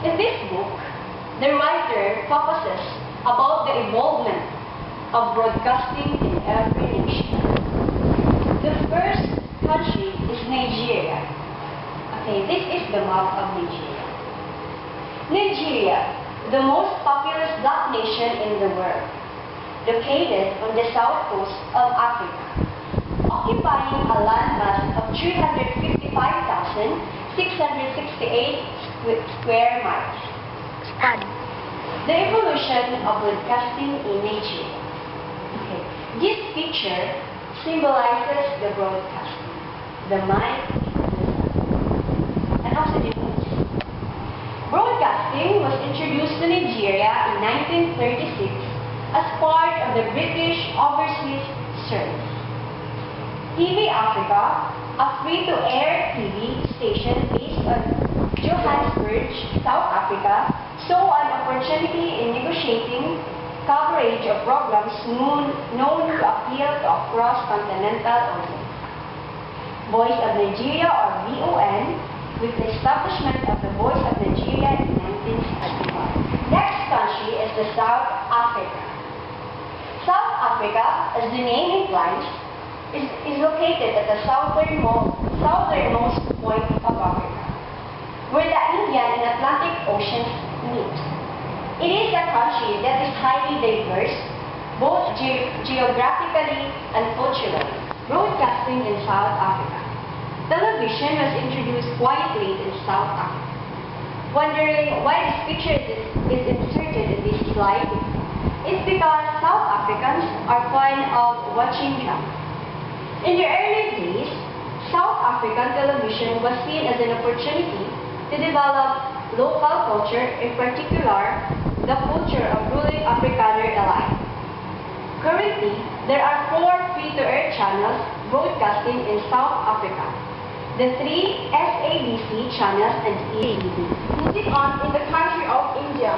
In this book, the writer focuses about the involvement of broadcasting in every nation. The first country is Nigeria. Okay, this is the map of Nigeria. Nigeria, the most populous black nation in the world, located on the south coast of Africa, occupying a landmass of 355,668 square miles. The evolution of broadcasting in Nigeria. Okay. This picture symbolizes the broadcasting, the mic, and also the news. Broadcasting was introduced to Nigeria in 1936 as part of the British Overseas Service. TV Africa, a free-to-air TV station based on Johannesburg, South Africa, saw an opportunity in negotiating coverage of programs known to appeal to a cross-continental audience. Voice of Nigeria, or VON, with the establishment of the Voice of Nigeria in 1965. Next country is the South Africa. South Africa, as the name implies, is located at the southernmost point of Africa, where the Indian and Atlantic Oceans meet. It is a country that is highly diverse, both geographically and culturally. Broadcasting in South Africa. Television was introduced quite late in South Africa. Wondering why this picture is inserted in this slide? It's because South Africans are fond of watching drama. In the early days, South African television was seen as an opportunity to develop local culture, in particular, the culture of ruling Afrikaner alike. Currently, there are 4 free-to-air channels broadcasting in South Africa. The 3 SABC channels and ETV. Moving on, in the country of India.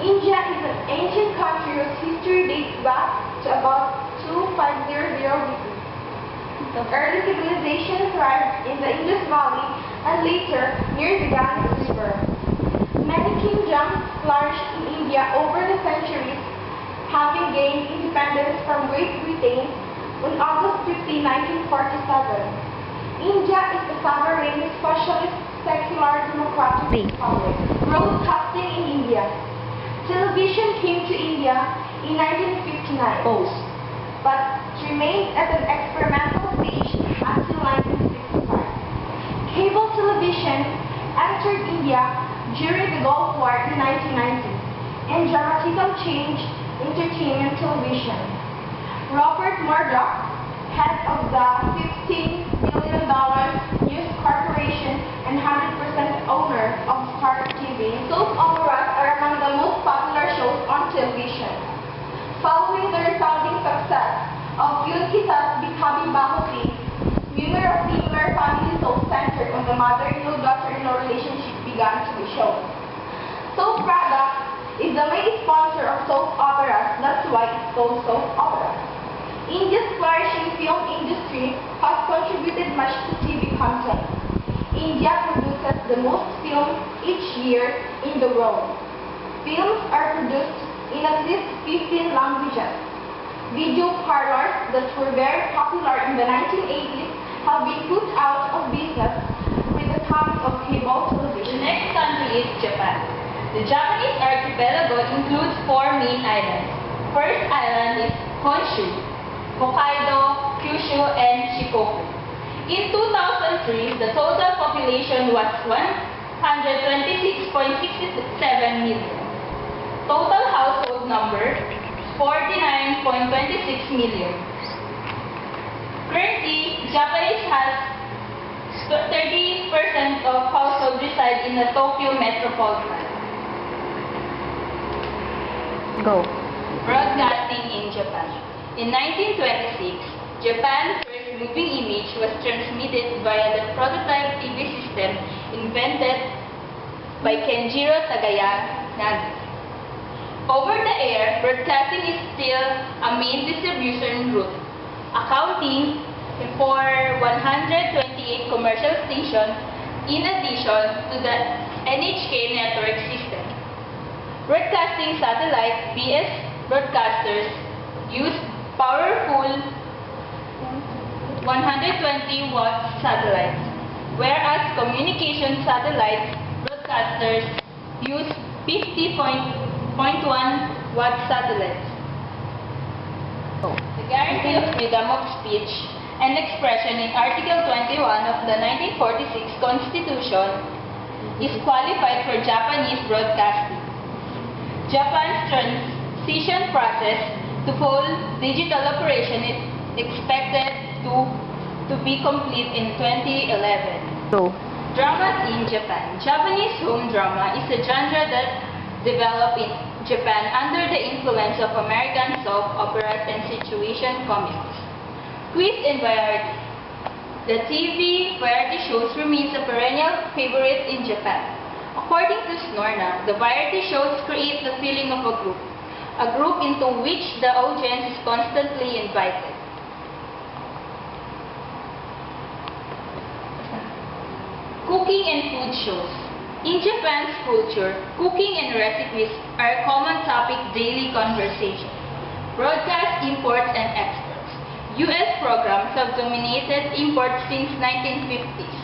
India is an ancient country whose history dates back to about 2500 BC. The early civilization thrived in the Indus Valley and later near the Ganges River. Many kingdoms flourished in India over the centuries, having gained independence from Great Britain on August 15, 1947. India is a sovereign, socialist, secular, democratic republic. Broadcasting in India. Television came to India in 1959, but remained at an experimental stage until 1965. Cable television entered India during the Gulf War in 1990 and dramatically changed entertainment television. Robert Murdoch, head of the $15 billion News Corporation and 100% owner of Star TV, soap operas are among the most popular shows on television. Following the resounding success of Yun Kita's Bikhabi Bahoti, numerous similar family soaps centered on the mother-in-law-daughter-in-law relationship began to be shown. Soap Product is the main sponsor of soap operas, that's why it's called soap opera. India's flourishing film industry has contributed much to TV content. India produces the most films each year in the world. Films are produced in at least 15 languages. Video parlors that were very popular in the 1980s have been put out of business with the coming of cable television. The next country is Japan. The Japanese archipelago includes 4 main islands. First island is Honshu, Hokkaido, Kyushu, and Shikoku. In 2003, the total population was 126.67 million. Total household number 49.26 million. Currently, Japanese has 30% of households reside in the Tokyo metropolitan. Go. Broadcasting in Japan. In 1926, Japan's first moving image was transmitted via the prototype TV system invented by Kenjiro Tagayanagi. Over-the-air broadcasting is still a main distribution route, accounting for 128 commercial stations in addition to the NHK network system. Broadcasting satellite BS broadcasters use powerful 120-watt satellites, whereas communication satellite broadcasters use 50.1-watt satellites. The guarantee of freedom of speech and expression in Article 21 of the 1946 Constitution is qualified for Japanese broadcasting. Japan's transition process to full digital operation is expected to be complete in 2011. Dramas in Japan. Japanese home drama is a genre that developed in Japan under the influence of American soap operas and situation comedies. Quiz and variety. The TV variety shows remains a perennial favorite in Japan. According to Snorna, the variety shows create the feeling of a group into which the audience is constantly invited. Cooking and food shows. In Japan's culture, cooking and recipes are a common topic daily conversation. Broadcast imports and exports. U.S. programs have dominated imports since 1950s.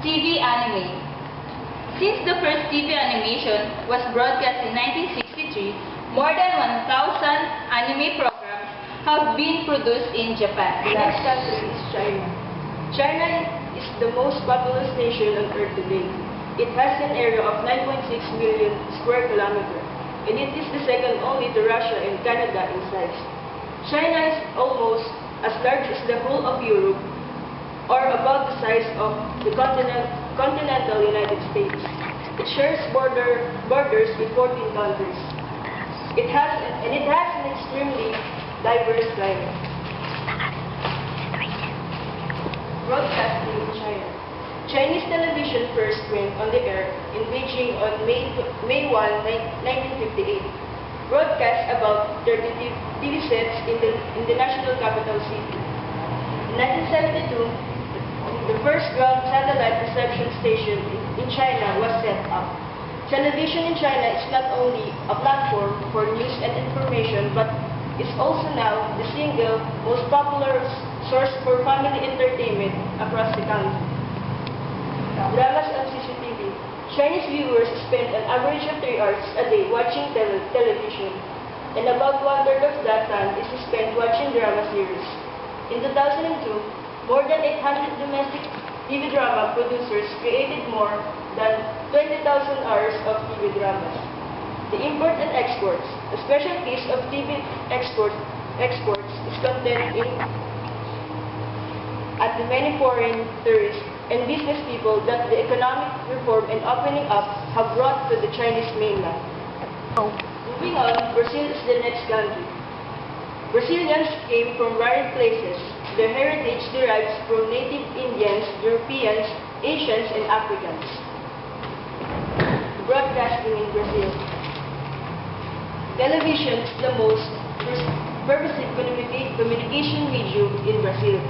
TV anime. Since the first TV animation was broadcast in 1963, more than 1,000 anime programs have been produced in Japan. The next country is China. China is the most populous nation on earth today. It has an area of 9.6 million square kilometers, and it is the second only to Russia and Canada in size. China is almost as large as the whole of Europe, or about the size of the continental United States. It shares borders with 14 countries. It has an extremely diverse climate. Broadcasting in China. Chinese television first went on the air in Beijing on May 1, 1958. Broadcast about 30 TV sets in the national capital city. In 1972, the first ground satellite reception station in China was set up. Television in China is not only a platform for news and information, but is also now the single most popular source for family entertainment across the country. Dramas on CCTV. Chinese viewers spend an average of 3 hours a day watching television, and about 1/3 of that time is spent watching drama series. In 2002, more than 800 domestic TV drama producers created more than 20,000 hours of TV dramas. The import and exports. A special case of TV exports is content in at the many foreign tourists and business people that the economic reform and opening up have brought to the Chinese mainland. Moving on, Brazil is the next country. Brazilians came from varied places. Their heritage derives from native Indians, Europeans, Asians, and Africans. Broadcasting in Brazil. Television is the most pervasive communication medium in Brazil.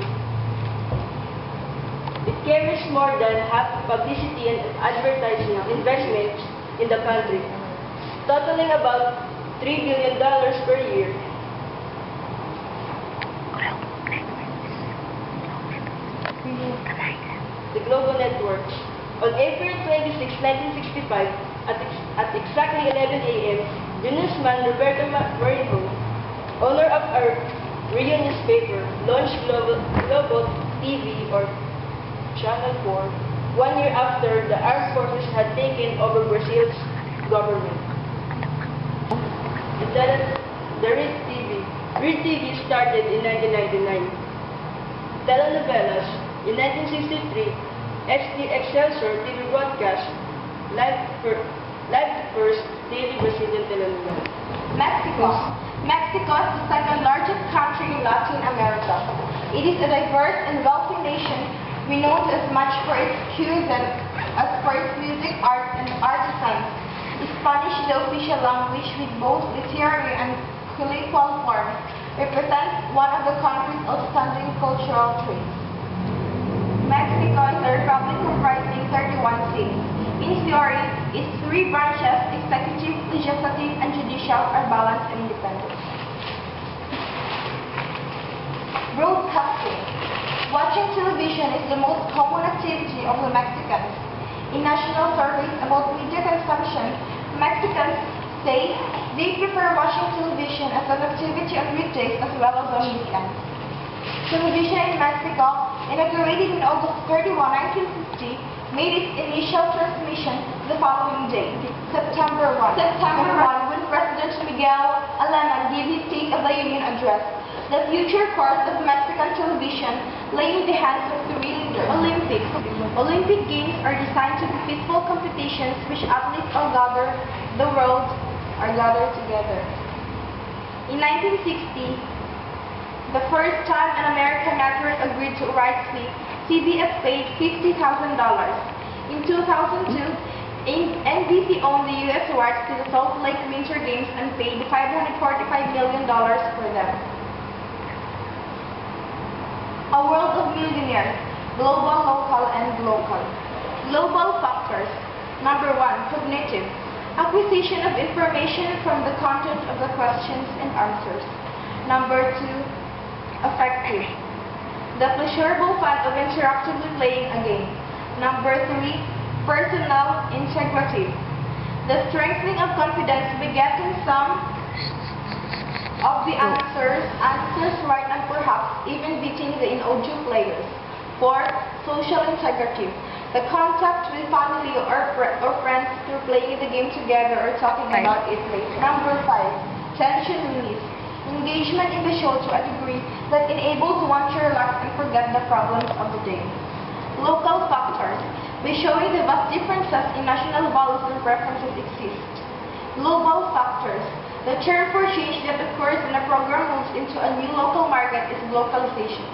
It carries more than half publicity and advertising investments in the country, totaling about $3 billion per year. The Global Networks. On April 26, 1965, at exactly 11 a.m., the newsman Roberto Marinho, owner of our Rio newspaper, launched Global TV or Channel 4, 1 year after the armed forces had taken over Brazil's government. The Red TV. Red TV started in 1999. Telenovelas. In 1963, ST Excelsior TV broadcast live first daily Brazilian telenovela. Mexico. Mexico is the second largest country in Latin America. It is a diverse and wealthy nation, renowned as much for its cuisine as for its music, art, and artisans. Spanish, the official language with both literary and colloquial forms, represents one of the country's outstanding cultural traits. Mexico is a republic comprising 31 states. In theory, its 3 branches, executive, legislative, and judicial are balanced and independent. Broadcasting. Watching television is the most common activity of the Mexicans. In national surveys about media consumption, Mexicans say they prefer watching television as an activity on weekdays as well as on weekends. Television in Mexico, inaugurated in August 31, 1950, made its initial transmission the following day, September 1. When President Miguel Alemán gave his State of the Union address. The future course of Mexican television lay in the hands of three leaders. Olympics. Olympic Games are designed to be peaceful competitions which athletes all over the world are gathered together. In 1960, the first time an American network agreed to rights fee, CBS paid $50,000. In 2002, NBC owned the U.S. rights to the Salt Lake Winter Games and paid $545 million for them. A world of millionaires, global, local, and local. Global factors. Number 1, cognitive. Acquisition of information from the content of the questions and answers. Number 2, affective. The pleasurable fun of interactively playing a game. Number 3, personal, integrative. The strengthening of confidence by getting some of the answers right and perhaps even beating the in-audio players. 4, social integrative. The contact with family or friends through playing the game together or talking about it later. Number 5, tension release. Engagement in the show to a degree that enables one to relax and forget the problems of the day. Local factors. By showing the vast differences in national values and preferences exist. Global factors. The term for change that occurs when a program moves into a new local market is localization.